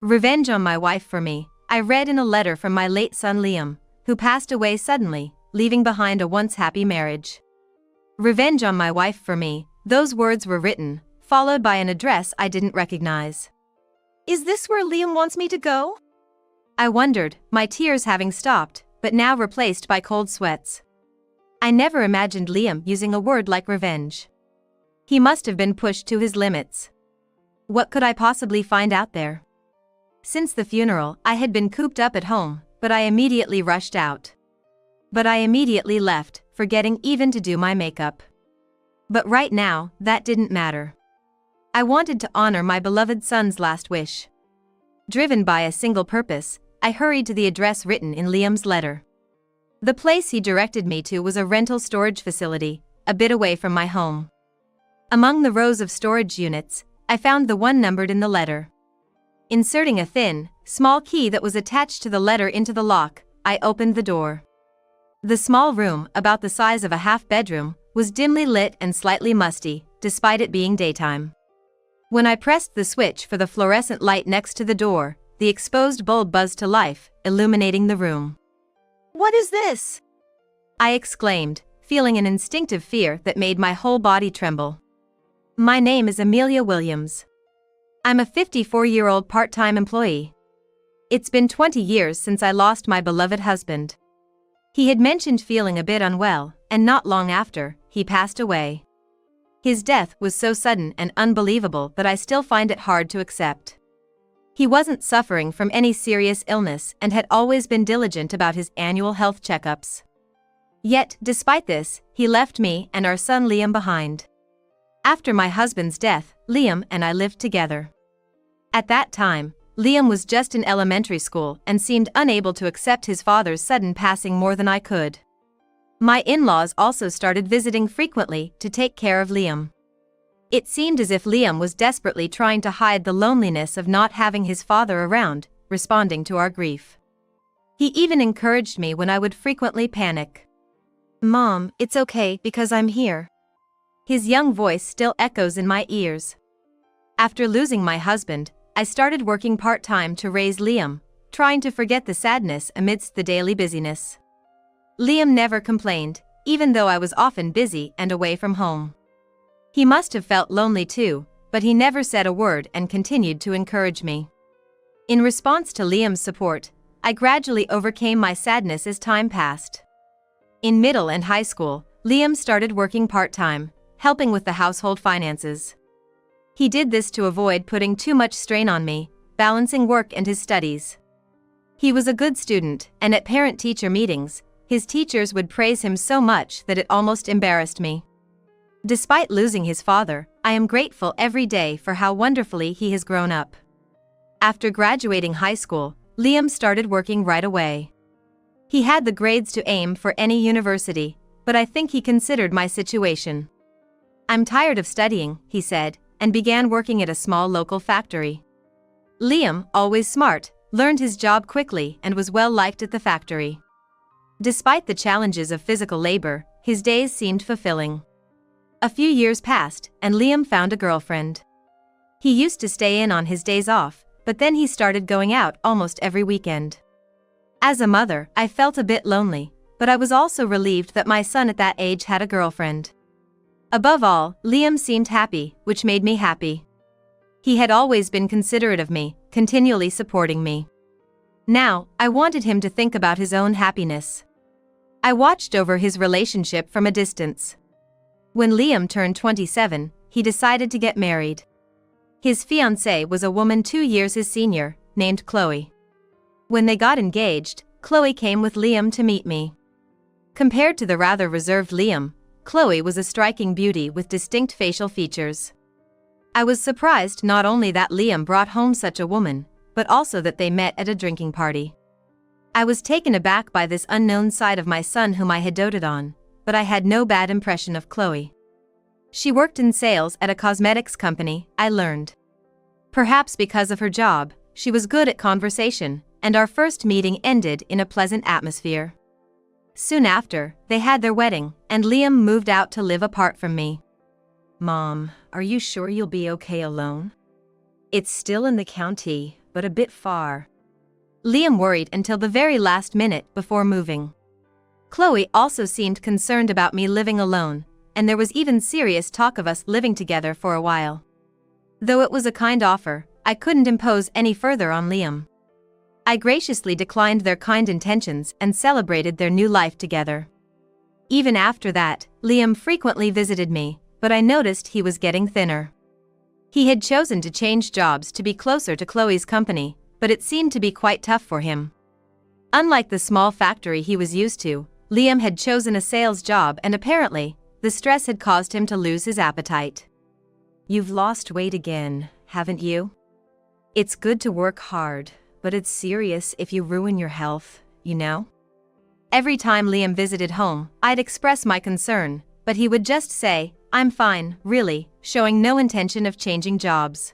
Revenge on my wife for me, I read in a letter from my late son Liam, who passed away suddenly, leaving behind a once happy marriage. Revenge on my wife for me, those words were written, followed by an address I didn't recognize. Is this where Liam wants me to go? I wondered, my tears having stopped, but now replaced by cold sweats. I never imagined Liam using a word like revenge. He must have been pushed to his limits. What could I possibly find out there? Since the funeral, I had been cooped up at home, but I immediately rushed out. But I immediately left, forgetting even to do my makeup. But right now, that didn't matter. I wanted to honor my beloved son's last wish. Driven by a single purpose, I hurried to the address written in Liam's letter. The place he directed me to was a rental storage facility, a bit away from my home. Among the rows of storage units, I found the one numbered in the letter. Inserting a thin, small key that was attached to the letter into the lock, I opened the door. The small room, about the size of a half-bedroom, was dimly lit and slightly musty, despite it being daytime. When I pressed the switch for the fluorescent light next to the door, the exposed bulb buzzed to life, illuminating the room. "What is this?" I exclaimed, feeling an instinctive fear that made my whole body tremble. My name is Amelia Williams. I'm a 54-year-old part-time employee. It's been 20 years since I lost my beloved husband. He had mentioned feeling a bit unwell, and not long after, he passed away. His death was so sudden and unbelievable that I still find it hard to accept. He wasn't suffering from any serious illness and had always been diligent about his annual health checkups. Yet, despite this, he left me and our son Liam behind. After my husband's death, Liam and I lived together. At that time, Liam was just in elementary school and seemed unable to accept his father's sudden passing more than I could. My in-laws also started visiting frequently to take care of Liam. It seemed as if Liam was desperately trying to hide the loneliness of not having his father around, responding to our grief. He even encouraged me when I would frequently panic. "Mom, it's okay because I'm here." His young voice still echoes in my ears. After losing my husband, I started working part-time to raise Liam, trying to forget the sadness amidst the daily busyness. Liam never complained, even though I was often busy and away from home. He must have felt lonely too, but he never said a word and continued to encourage me. In response to Liam's support, I gradually overcame my sadness as time passed. In middle and high school, Liam started working part-time, helping with the household finances. He did this to avoid putting too much strain on me, balancing work and his studies. He was a good student, and at parent-teacher meetings, his teachers would praise him so much that it almost embarrassed me. Despite losing his father, I am grateful every day for how wonderfully he has grown up. After graduating high school, Liam started working right away. He had the grades to aim for any university, but I think he considered my situation. "I'm tired of studying," he said, and began working at a small local factory. Liam, always smart, learned his job quickly and was well liked at the factory. Despite the challenges of physical labor, his days seemed fulfilling. A few years passed, and Liam found a girlfriend. He used to stay in on his days off, but then he started going out almost every weekend. As a mother, I felt a bit lonely, but I was also relieved that my son at that age had a girlfriend. Above all, Liam seemed happy, which made me happy. He had always been considerate of me, continually supporting me. Now, I wanted him to think about his own happiness. I watched over his relationship from a distance. When Liam turned 27, he decided to get married. His fiancée was a woman 2 years his senior, named Chloe. When they got engaged, Chloe came with Liam to meet me. Compared to the rather reserved Liam, Chloe was a striking beauty with distinct facial features. I was surprised not only that Liam brought home such a woman, but also that they met at a drinking party. I was taken aback by this unknown side of my son whom I had doted on, but I had no bad impression of Chloe. She worked in sales at a cosmetics company, I learned. Perhaps because of her job, she was good at conversation, and our first meeting ended in a pleasant atmosphere. Soon after, they had their wedding, and Liam moved out to live apart from me. "Mom, are you sure you'll be okay alone? It's still in the county, but but a bit far. Liam worried until the very last minute before moving. Chloe also seemed concerned about me living alone, and there was even serious talk of us living together for a while. Though it was a kind offer, I couldn't impose any further on Liam. I graciously declined their kind intentions and celebrated their new life together. Even after that, Liam frequently visited me, but I noticed he was getting thinner. He had chosen to change jobs to be closer to Chloe's company, but it seemed to be quite tough for him. Unlike the small factory he was used to, Liam had chosen a sales job, and apparently, the stress had caused him to lose his appetite. "You've lost weight again, haven't you? It's good to work hard, but it's serious if you ruin your health, you know?" Every time Liam visited home, I'd express my concern, but he would just say, "I'm fine, really," showing no intention of changing jobs.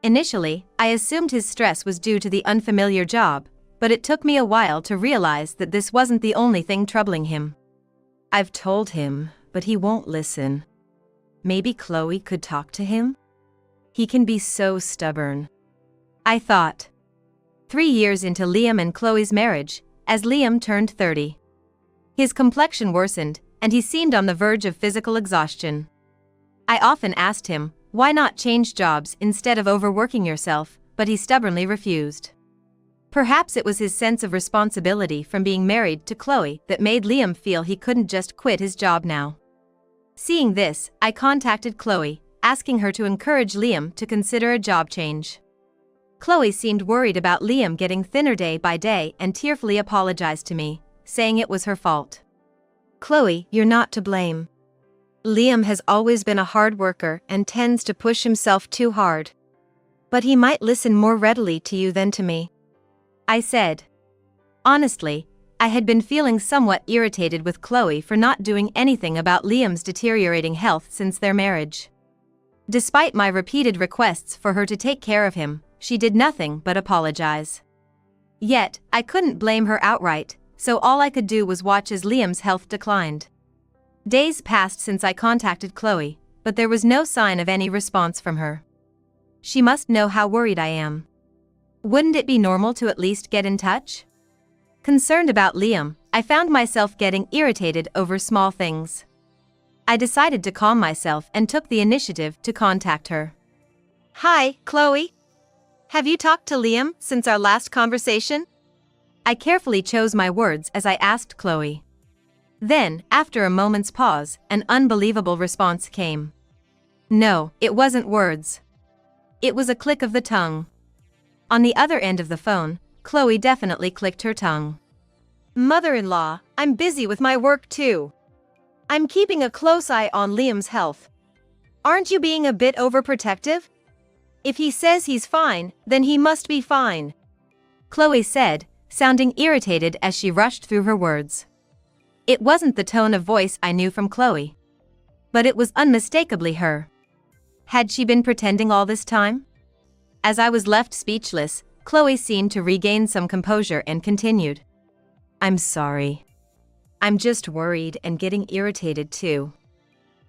Initially, I assumed his stress was due to the unfamiliar job, but it took me a while to realize that this wasn't the only thing troubling him. "I've told him, but he won't listen. Maybe Chloe could talk to him? He can be so stubborn," I thought. 3 years into Liam and Chloe's marriage, as Liam turned 30. His complexion worsened, and he seemed on the verge of physical exhaustion. I often asked him, why not change jobs instead of overworking yourself, but he stubbornly refused. Perhaps it was his sense of responsibility from being married to Chloe that made Liam feel he couldn't just quit his job now. Seeing this, I contacted Chloe, asking her to encourage Liam to consider a job change. Chloe seemed worried about Liam getting thinner day by day and tearfully apologized to me, saying it was her fault. "Chloe, you're not to blame. Liam has always been a hard worker and tends to push himself too hard. But he might listen more readily to you than to me," I said. Honestly, I had been feeling somewhat irritated with Chloe for not doing anything about Liam's deteriorating health since their marriage. Despite my repeated requests for her to take care of him, she did nothing but apologize. Yet, I couldn't blame her outright, so all I could do was watch as Liam's health declined. Days passed since I contacted Chloe, but there was no sign of any response from her. She must know how worried I am. Wouldn't it be normal to at least get in touch? Concerned about Liam, I found myself getting irritated over small things. I decided to calm myself and took the initiative to contact her. "Hi, Chloe. Have you talked to Liam since our last conversation?" I carefully chose my words as I asked Chloe. Then, after a moment's pause, an unbelievable response came. No, it wasn't words. It was a click of the tongue. On the other end of the phone, Chloe definitely clicked her tongue. "Mother-in-law, I'm busy with my work too. I'm keeping a close eye on Liam's health. Aren't you being a bit overprotective? If he says he's fine, then he must be fine," Chloe said, sounding irritated as she rushed through her words. It wasn't the tone of voice I knew from Chloe. But it was unmistakably her. Had she been pretending all this time? As I was left speechless, Chloe seemed to regain some composure and continued. "I'm sorry. I'm just worried and getting irritated too."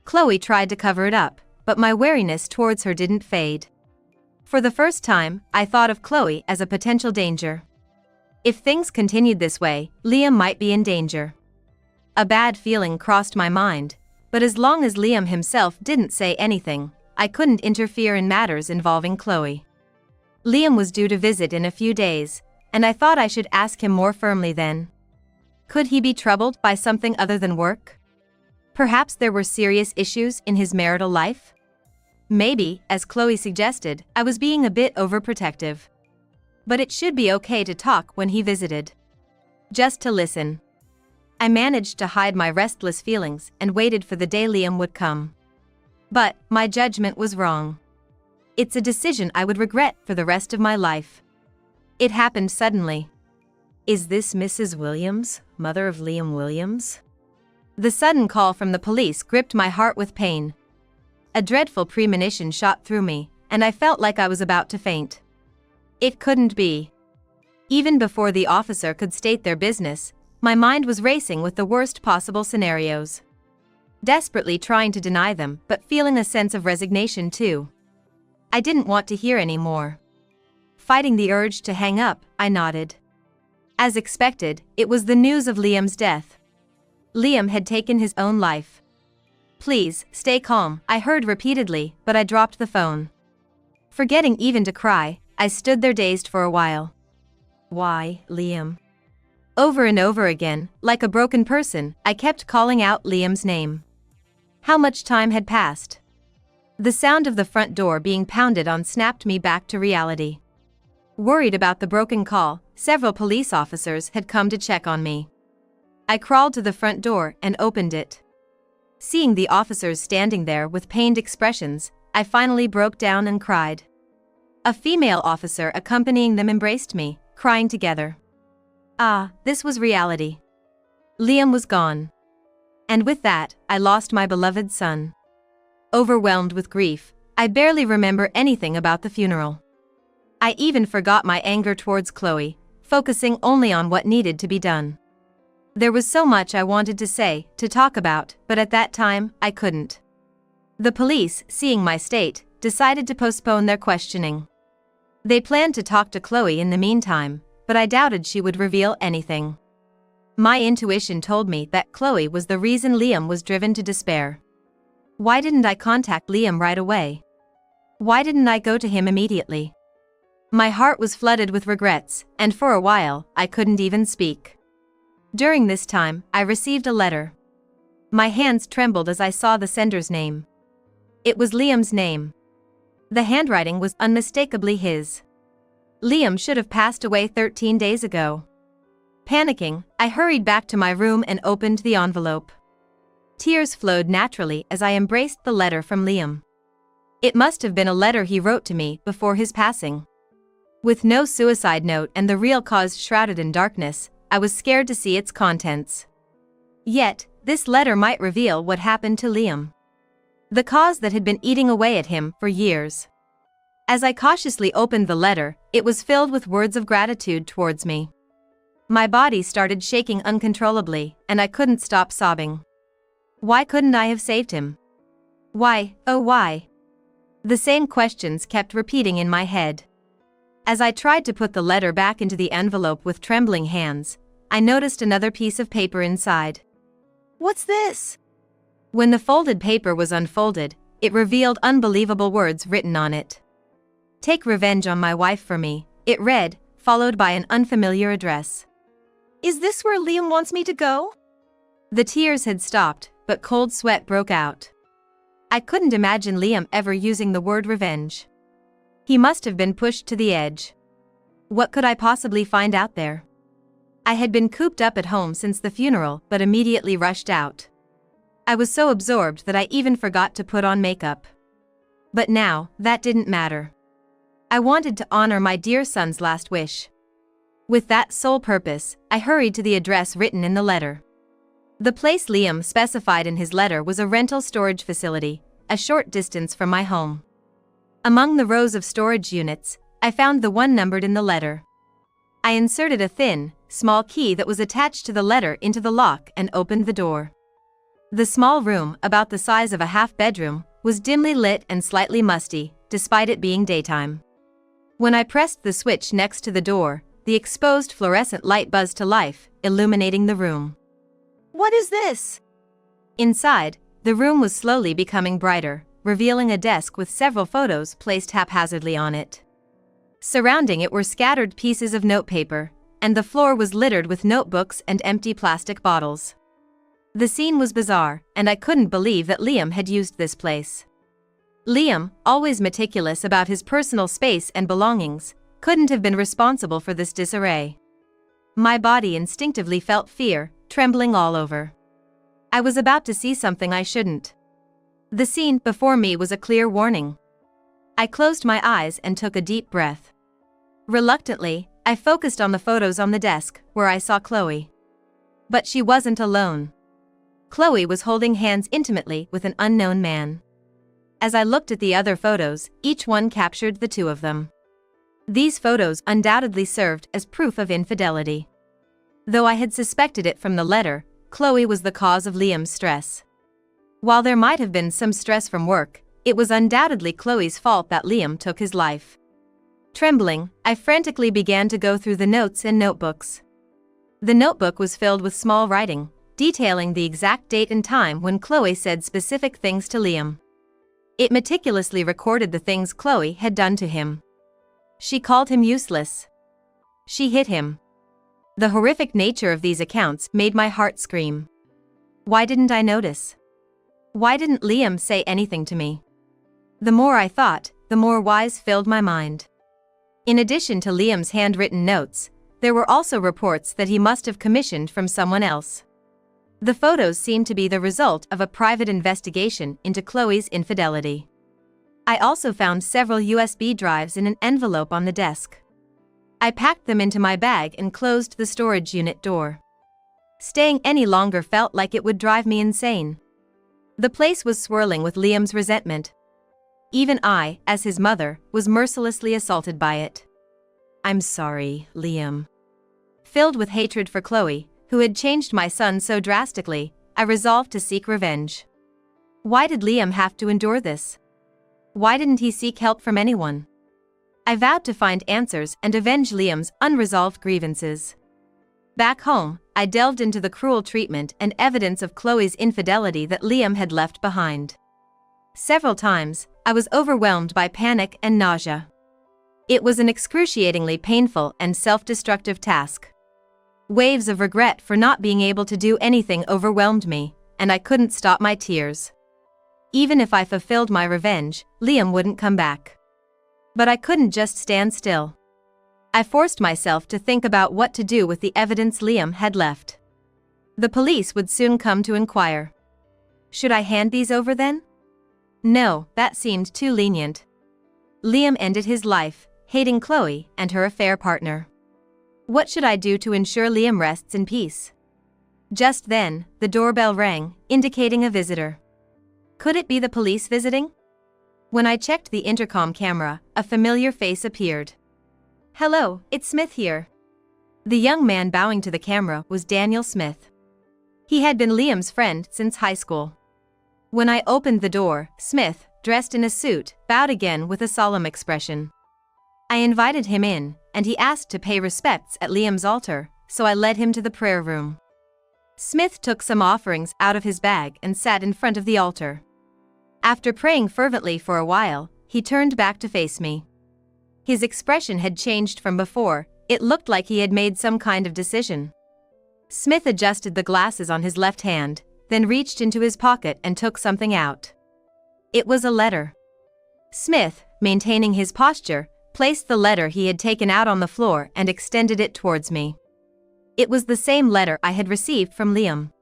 Chloe tried to cover it up, but my wariness towards her didn't fade. For the first time, I thought of Chloe as a potential danger. If things continued this way, Liam might be in danger. A bad feeling crossed my mind, but as long as Liam himself didn't say anything, I couldn't interfere in matters involving Chloe. Liam was due to visit in a few days, and I thought I should ask him more firmly then. Could he be troubled by something other than work? Perhaps there were serious issues in his marital life? Maybe, as Chloe suggested, I was being a bit overprotective. But it should be okay to talk when he visited. Just to listen. I managed to hide my restless feelings and waited for the day Liam would come. But my judgment was wrong. It's a decision I would regret for the rest of my life. It happened suddenly. "Is this Mrs. Williams, mother of Liam Williams?" The sudden call from the police gripped my heart with pain. A dreadful premonition shot through me, and I felt like I was about to faint. It couldn't be. Even before the officer could state their business, my mind was racing with the worst possible scenarios. Desperately trying to deny them, but feeling a sense of resignation too. I didn't want to hear any more. fighting the urge to hang up, I nodded. As expected, it was the news of Liam's death. Liam had taken his own life. "Please, stay calm," I heard repeatedly, but I dropped the phone. Forgetting even to cry, I stood there dazed for a while. Why, Liam? Over and over again, like a broken person, I kept calling out Liam's name. How much time had passed? The sound of the front door being pounded on snapped me back to reality. Worried about the broken call, several police officers had come to check on me. I crawled to the front door and opened it. Seeing the officers standing there with pained expressions, I finally broke down and cried. A female officer accompanying them embraced me, crying together. Ah, this was reality. Liam was gone. And with that, I lost my beloved son. Overwhelmed with grief, I barely remember anything about the funeral. I even forgot my anger towards Chloe, focusing only on what needed to be done. There was so much I wanted to say, to talk about, but at that time, I couldn't. The police, seeing my state, decided to postpone their questioning. They planned to talk to Chloe in the meantime, but I doubted she would reveal anything. My intuition told me that Chloe was the reason Liam was driven to despair. Why didn't I contact Liam right away? Why didn't I go to him immediately? My heart was flooded with regrets, and for a while, I couldn't even speak. During this time, I received a letter. My hands trembled as I saw the sender's name. It was Liam's name. The handwriting was unmistakably his. Liam should have passed away 13 days ago. Panicking, I hurried back to my room and opened the envelope. Tears flowed naturally as I embraced the letter from Liam. It must have been a letter he wrote to me before his passing. With no suicide note and the real cause shrouded in darkness, I was scared to see its contents. Yet, this letter might reveal what happened to Liam. The cause that had been eating away at him for years. As I cautiously opened the letter, it was filled with words of gratitude towards me. My body started shaking uncontrollably, and I couldn't stop sobbing. Why couldn't I have saved him? Why, oh why? The same questions kept repeating in my head. As I tried to put the letter back into the envelope with trembling hands, I noticed another piece of paper inside. What's this? When the folded paper was unfolded, it revealed unbelievable words written on it. "Take revenge on my wife for me," it read, followed by an unfamiliar address. Is this where Liam wants me to go? The tears had stopped, but cold sweat broke out. I couldn't imagine Liam ever using the word revenge. He must have been pushed to the edge. What could I possibly find out there? I had been cooped up at home since the funeral, but immediately rushed out. I was so absorbed that I even forgot to put on makeup. But now, that didn't matter. I wanted to honor my dear son's last wish. With that sole purpose, I hurried to the address written in the letter. The place Liam specified in his letter was a rental storage facility, a short distance from my home. Among the rows of storage units, I found the one numbered in the letter. I inserted a thin, small key that was attached to the letter into the lock and opened the door. The small room, about the size of a half-bedroom, was dimly lit and slightly musty, despite it being daytime. When I pressed the switch next to the door, the exposed fluorescent light buzzed to life, illuminating the room. What is this? Inside, the room was slowly becoming brighter, revealing a desk with several photos placed haphazardly on it. Surrounding it were scattered pieces of notepaper, and the floor was littered with notebooks and empty plastic bottles. The scene was bizarre, and I couldn't believe that Liam had used this place. Liam, always meticulous about his personal space and belongings, couldn't have been responsible for this disarray. My body instinctively felt fear, trembling all over. I was about to see something I shouldn't. The scene before me was a clear warning. I closed my eyes and took a deep breath. Reluctantly, I focused on the photos on the desk, where I saw Chloe. But she wasn't alone. Chloe was holding hands intimately with an unknown man. As I looked at the other photos, each one captured the two of them. These photos undoubtedly served as proof of infidelity. Though I had suspected it from the letter, Chloe was the cause of Liam's stress. While there might have been some stress from work, it was undoubtedly Chloe's fault that Liam took his life. Trembling, I frantically began to go through the notes and notebooks. The notebook was filled with small writing, detailing the exact date and time when Chloe said specific things to Liam. It meticulously recorded the things Chloe had done to him. She called him useless. She hit him. The horrific nature of these accounts made my heart scream. Why didn't I notice? Why didn't Liam say anything to me? The more I thought, the more wise filled my mind. In addition to Liam's handwritten notes, there were also reports that he must have commissioned from someone else. The photos seemed to be the result of a private investigation into Chloe's infidelity. I also found several USB drives in an envelope on the desk. I packed them into my bag and closed the storage unit door. Staying any longer felt like it would drive me insane. The place was swirling with Liam's resentment. Even I, as his mother, was mercilessly assaulted by it. I'm sorry, Liam. Filled with hatred for Chloe, who had changed my son so drastically, I resolved to seek revenge. Why did Liam have to endure this? Why didn't he seek help from anyone? I vowed to find answers and avenge Liam's unresolved grievances. Back home, I delved into the cruel treatment and evidence of Chloe's infidelity that Liam had left behind. Several times, I was overwhelmed by panic and nausea. It was an excruciatingly painful and self-destructive task. Waves of regret for not being able to do anything overwhelmed me, and I couldn't stop my tears. Even if I fulfilled my revenge, Liam wouldn't come back. But I couldn't just stand still. I forced myself to think about what to do with the evidence Liam had left. The police would soon come to inquire. Should I hand these over then? No, that seemed too lenient. Liam ended his life, hating Chloe and her affair partner. What should I do to ensure Liam rests in peace? Just then, the doorbell rang, indicating a visitor. Could it be the police visiting? When I checked the intercom camera, a familiar face appeared. Hello, it's Smith here. The young man bowing to the camera was Daniel Smith. He had been Liam's friend since high school. When I opened the door, Smith, dressed in a suit, bowed again with a solemn expression. I invited him in, and he asked to pay respects at Liam's altar, so I led him to the prayer room. Smith took some offerings out of his bag and sat in front of the altar. After praying fervently for a while, he turned back to face me. His expression had changed from before. It looked like he had made some kind of decision. Smith adjusted the glasses on his left hand, then reached into his pocket and took something out. It was a letter. Smith, maintaining his posture, placed the letter he had taken out on the floor and extended it towards me. It was the same letter I had received from Liam.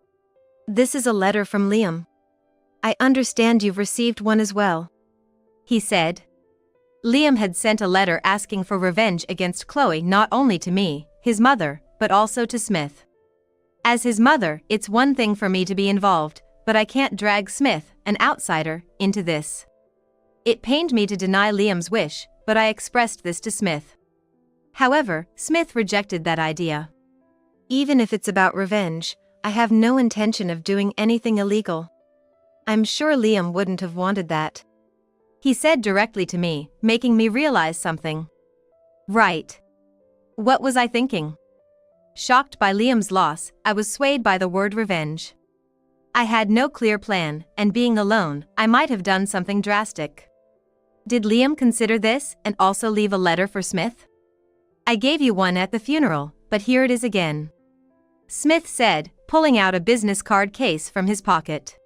This is a letter from Liam. I understand you've received one as well, he said. Liam had sent a letter asking for revenge against Chloe not only to me, his mother, but also to Smith. As his mother, it's one thing for me to be involved, but I can't drag Smith, an outsider, into this. It pained me to deny Liam's wish, but I expressed this to Smith. However, Smith rejected that idea. Even if it's about revenge, I have no intention of doing anything illegal. I'm sure Liam wouldn't have wanted that, he said directly to me, making me realize something. Right. What was I thinking? Shocked by Liam's loss, I was swayed by the word revenge. I had no clear plan, and being alone, I might have done something drastic. Did Liam consider this and also leave a letter for Smith? I gave you one at the funeral, but here it is again, Smith said, pulling out a business card case from his pocket.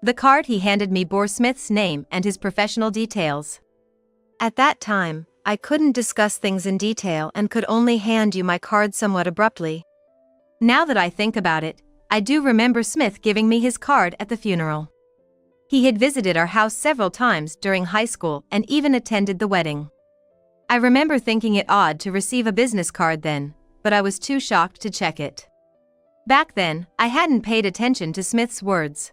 The card he handed me bore Smith's name and his professional details. At that time, I couldn't discuss things in detail and could only hand you my card somewhat abruptly. Now that I think about it, I do remember Smith giving me his card at the funeral. He had visited our house several times during high school and even attended the wedding. I remember thinking it odd to receive a business card then, but I was too shocked to check it. Back then, I hadn't paid attention to Smith's words.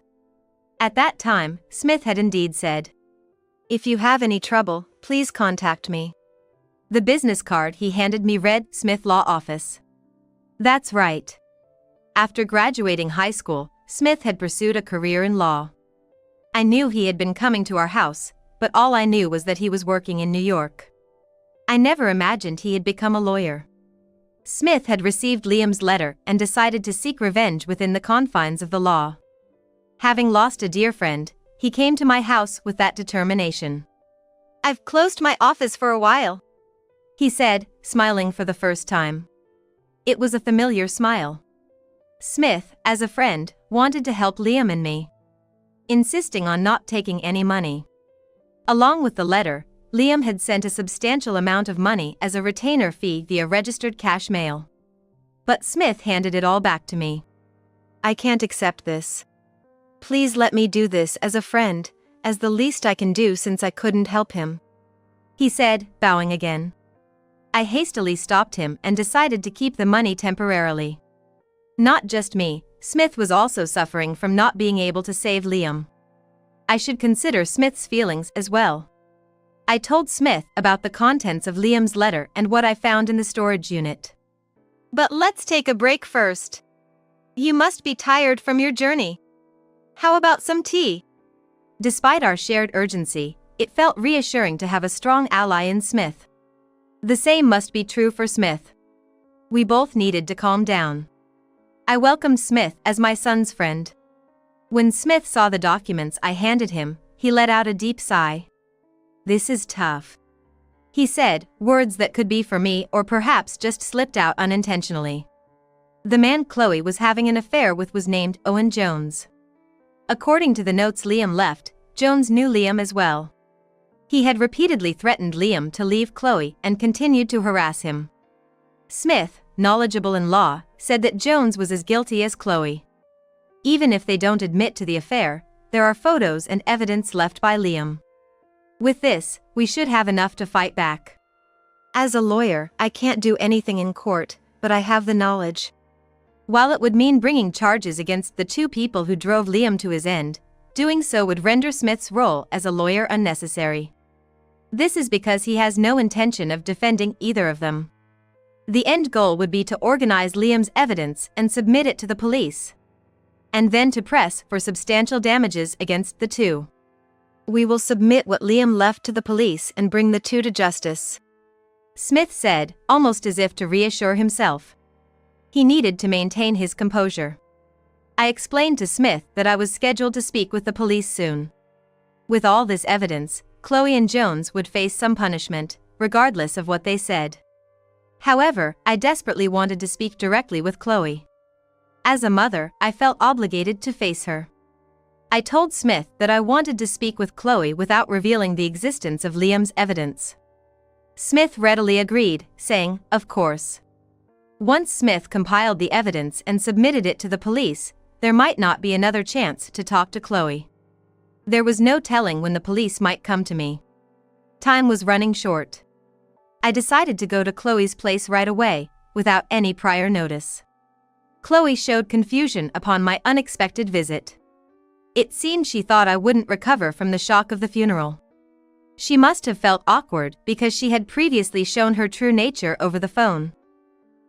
At that time, Smith had indeed said, "If you have any trouble, please contact me." The business card he handed me read, Smith Law Office. That's right. After graduating high school, Smith had pursued a career in law. I knew he had been coming to our house, but all I knew was that he was working in New York. I never imagined he had become a lawyer. Smith had received Liam's letter and decided to seek revenge within the confines of the law. Having lost a dear friend, he came to my house with that determination. "I've closed my office for a while," he said, smiling for the first time. It was a familiar smile. Smith, as a friend, wanted to help Liam and me, insisting on not taking any money. Along with the letter, Liam had sent a substantial amount of money as a retainer fee via registered cash mail. But Smith handed it all back to me. "I can't accept this. Please let me do this as a friend, as the least I can do since I couldn't help him," he said, bowing again. I hastily stopped him and decided to keep the money temporarily. Not just me, Smith was also suffering from not being able to save Liam. I should consider Smith's feelings as well. I told Smith about the contents of Liam's letter and what I found in the storage unit. "But let's take a break first. You must be tired from your journey. How about some tea?" Despite our shared urgency, it felt reassuring to have a strong ally in Smith. The same must be true for Smith. We both needed to calm down. I welcomed Smith as my son's friend. When Smith saw the documents I handed him, he let out a deep sigh. "This is tough," he said, words that could be for me or perhaps just slipped out unintentionally. The man Chloe was having an affair with was named Owen Jones. According to the notes Liam left, Jones knew Liam as well. He had repeatedly threatened Liam to leave Chloe and continued to harass him. Smith, knowledgeable in law, said that Jones was as guilty as Chloe. Even if they don't admit to the affair, there are photos and evidence left by Liam. With this, we should have enough to fight back. As a lawyer, I can't do anything in court, but I have the knowledge. While it would mean bringing charges against the two people who drove Liam to his end, doing so would render Smith's role as a lawyer unnecessary. This is because he has no intention of defending either of them. The end goal would be to organize Liam's evidence and submit it to the police, and then to press for substantial damages against the two. "We will submit what Liam left to the police and bring the two to justice," Smith said, almost as if to reassure himself. He needed to maintain his composure. I explained to Smith that I was scheduled to speak with the police soon. With all this evidence, Chloe and Jones would face some punishment, regardless of what they said. However, I desperately wanted to speak directly with Chloe. As a mother, I felt obligated to face her. I told Smith that I wanted to speak with Chloe without revealing the existence of Liam's evidence. Smith readily agreed, saying, "Of course." Once Smith compiled the evidence and submitted it to the police, there might not be another chance to talk to Chloe. There was no telling when the police might come to me. Time was running short. I decided to go to Chloe's place right away, without any prior notice. Chloe showed confusion upon my unexpected visit. It seemed she thought I wouldn't recover from the shock of the funeral. She must have felt awkward because she had previously shown her true nature over the phone.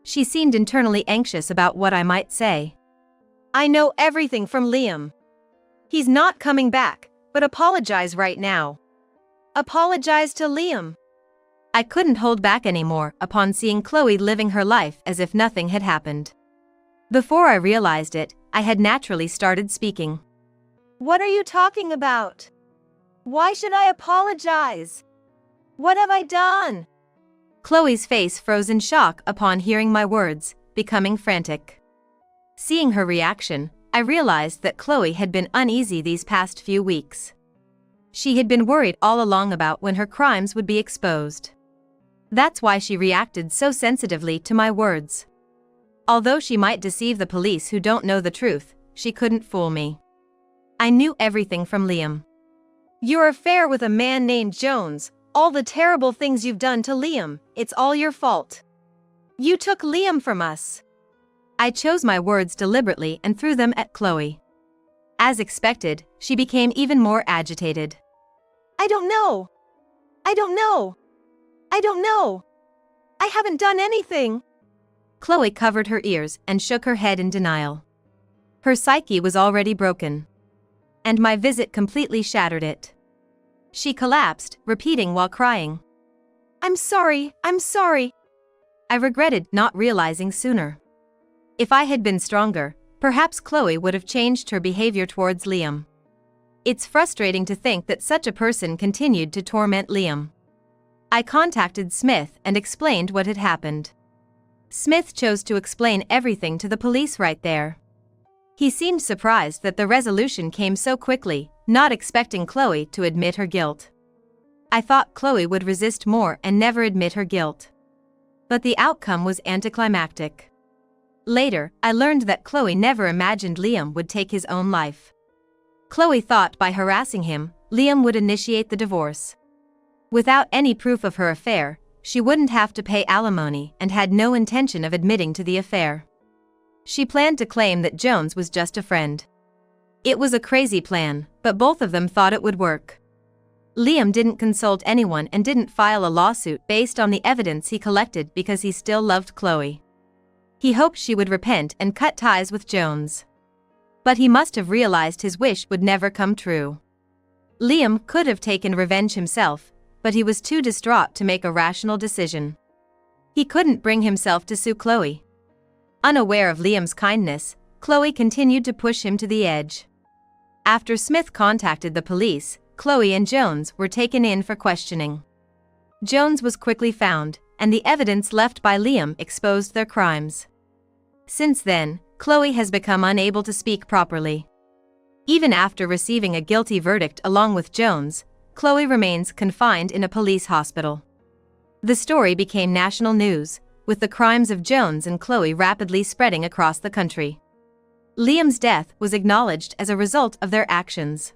She seemed internally anxious about what I might say. "I know everything from Liam. He's not coming back, but apologize right now. Apologize to Liam." I couldn't hold back anymore upon seeing Chloe living her life as if nothing had happened. Before I realized it, I had naturally started speaking. "What are you talking about? Why should I apologize? What have I done?" Chloe's face froze in shock upon hearing my words, becoming frantic. Seeing her reaction, I realized that Chloe had been uneasy these past few weeks. She had been worried all along about when her crimes would be exposed. That's why she reacted so sensitively to my words. Although she might deceive the police who don't know the truth, she couldn't fool me. I knew everything from Liam. "Your affair with a man named Jones, all the terrible things you've done to Liam, it's all your fault. You took Liam from us." I chose my words deliberately and threw them at Chloe. As expected, she became even more agitated. "I don't know. I don't know. I don't know. I haven't done anything." Chloe covered her ears and shook her head in denial. Her psyche was already broken, and my visit completely shattered it. She collapsed, repeating while crying, I'm sorry, I'm sorry. I regretted not realizing sooner. If I had been stronger, perhaps Chloe would have changed her behavior towards Liam. It's frustrating to think that such a person continued to torment Liam. I contacted Smith and explained what had happened. Smith chose to explain everything to the police right there. He seemed surprised that the resolution came so quickly, not expecting Chloe to admit her guilt. I thought Chloe would resist more and never admit her guilt. But the outcome was anticlimactic. Later, I learned that Chloe never imagined Liam would take his own life. Chloe thought by harassing him, Liam would initiate the divorce. Without any proof of her affair, she wouldn't have to pay alimony and had no intention of admitting to the affair. She planned to claim that Jones was just a friend. It was a crazy plan, but both of them thought it would work. Liam didn't consult anyone and didn't file a lawsuit based on the evidence he collected because he still loved Chloe. He hoped she would repent and cut ties with Jones. But he must have realized his wish would never come true. Liam could have taken revenge himself, but he was too distraught to make a rational decision. He couldn't bring himself to sue Chloe. Unaware of Liam's kindness, Chloe continued to push him to the edge. After Smith contacted the police, Chloe and Jones were taken in for questioning. Jones was quickly found, and the evidence left by Liam exposed their crimes. Since then, Chloe has become unable to speak properly. Even after receiving a guilty verdict along with Jones, Chloe remains confined in a police hospital. The story became national news, with the crimes of Jones and Chloe rapidly spreading across the country. Liam's death was acknowledged as a result of their actions.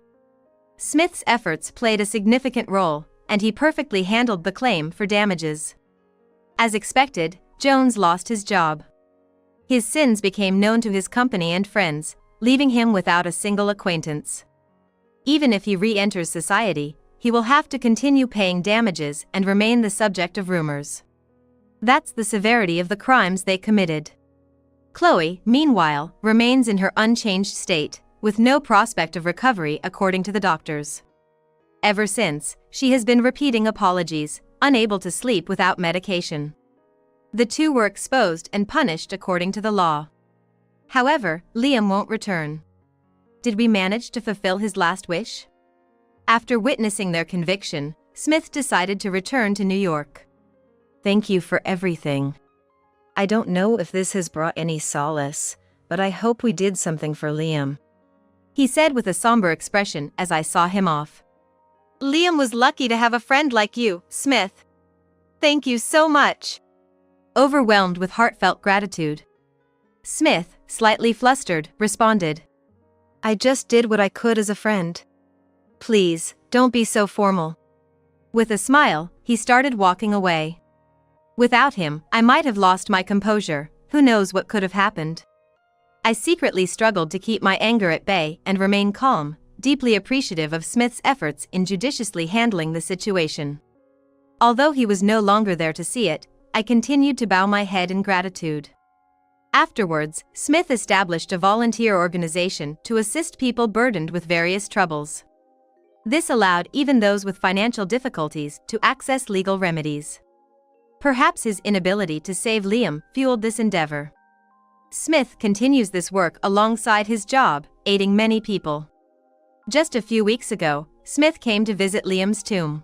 Smith's efforts played a significant role, and he perfectly handled the claim for damages. As expected, Jones lost his job. His sins became known to his company and friends, leaving him without a single acquaintance. Even if he re-enters society, he will have to continue paying damages and remain the subject of rumors. That's the severity of the crimes they committed. Chloe, meanwhile, remains in her unchanged state, with no prospect of recovery according to the doctors. Ever since, she has been repeating apologies, unable to sleep without medication. The two were exposed and punished according to the law. However, Liam won't return. Did we manage to fulfill his last wish? After witnessing their conviction, Smith decided to return to New York. Thank you for everything. I don't know if this has brought any solace, but I hope we did something for Liam, he said with a somber expression as I saw him off. Liam was lucky to have a friend like you, Smith. Thank you so much. Overwhelmed with heartfelt gratitude, Smith, slightly flustered, responded, I just did what I could as a friend. Please, don't be so formal. With a smile, he started walking away. Without him, I might have lost my composure. Who knows what could have happened? I secretly struggled to keep my anger at bay and remain calm, deeply appreciative of Smith's efforts in judiciously handling the situation. Although he was no longer there to see it, I continued to bow my head in gratitude. Afterwards, Smith established a volunteer organization to assist people burdened with various troubles. This allowed even those with financial difficulties to access legal remedies. Perhaps his inability to save Liam fueled this endeavor. Smith continues this work alongside his job, aiding many people. Just a few weeks ago, Smith came to visit Liam's tomb.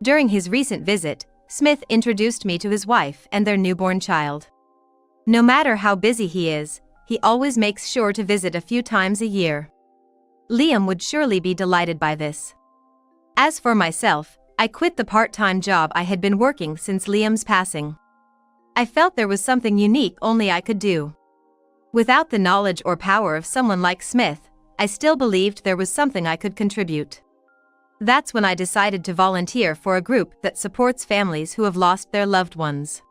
During his recent visit, Smith introduced me to his wife and their newborn child. No matter how busy he is, he always makes sure to visit a few times a year. Liam would surely be delighted by this. As for myself, I quit the part-time job I had been working since Liam's passing. I felt there was something unique only I could do. Without the knowledge or power of someone like Smith, I still believed there was something I could contribute. That's when I decided to volunteer for a group that supports families who have lost their loved ones.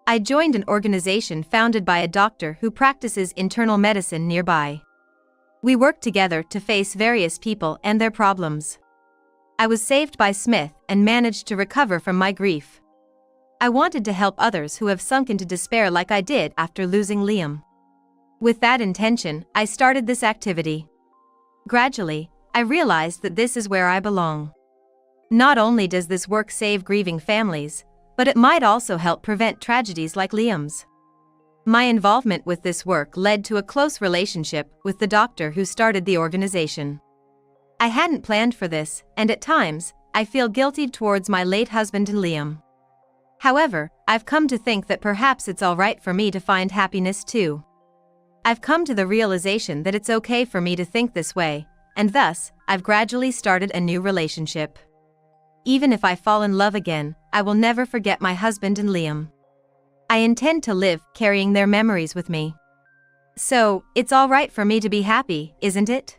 I joined an organization founded by a doctor who practices internal medicine nearby. We worked together to face various people and their problems. I was saved by Smith and managed to recover from my grief. I wanted to help others who have sunk into despair like I did after losing Liam. With that intention, I started this activity. Gradually, I realized that this is where I belong. Not only does this work save grieving families, but it might also help prevent tragedies like Liam's. My involvement with this work led to a close relationship with the doctor who started the organization. I hadn't planned for this, and at times, I feel guilty towards my late husband and Liam. However, I've come to think that perhaps it's alright for me to find happiness too. I've come to the realization that it's okay for me to think this way, and thus, I've gradually started a new relationship. Even if I fall in love again, I will never forget my husband and Liam. I intend to live carrying their memories with me. So, it's alright for me to be happy, isn't it?